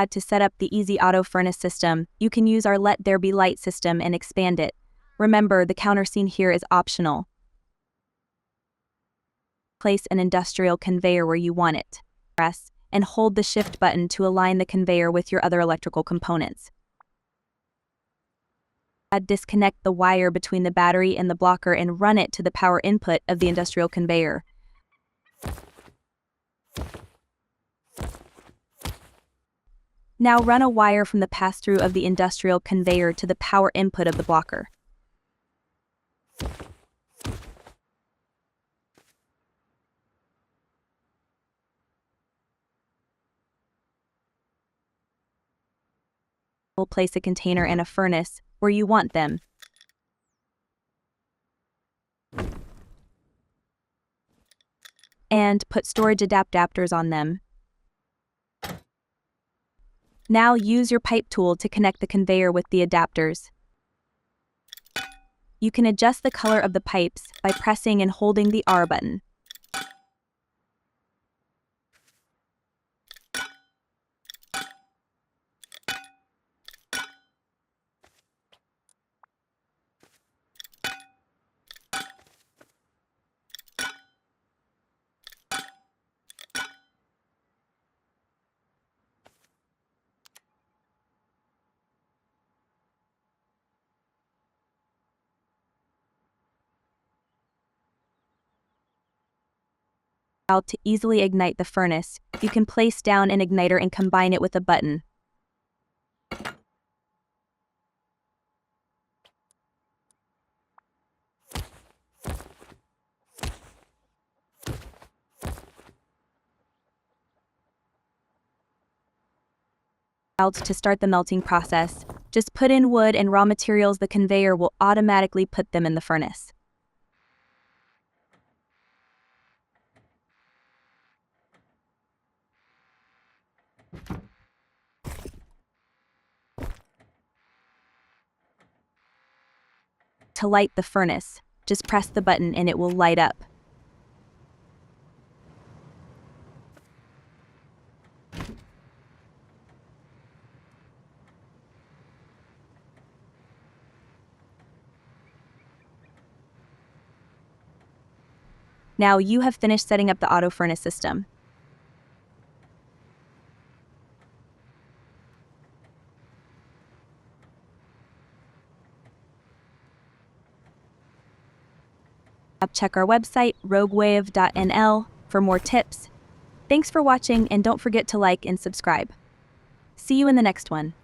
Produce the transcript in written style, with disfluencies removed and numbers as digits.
To set up the Easy Auto Furnace system, you can use our Let There Be Light system and expand it. Remember, the counterseen here is optional. Place an industrial conveyor where you want it. Press and hold the shift button to align the conveyor with your other electrical components. Disconnect the wire between the battery and the blocker and run it to the power input of the industrial conveyor. Now run a wire from the pass-through of the industrial conveyor to the power input of the blocker. We'll place a container and a furnace where you want them. And put storage adapters on them. Now use your pipe tool to connect the conveyor with the adapters. You can adjust the color of the pipes by pressing and holding the R button. To easily ignite the furnace, you can place down an igniter and combine it with a button. To start the melting process, just put in wood and raw materials. The conveyor will automatically put them in the furnace. To light the furnace, just press the button and it will light up. Now you have finished setting up the auto furnace system. Check our website, roguewave.nl, for more tips. Thanks for watching, and don't forget to like and subscribe. See you in the next one.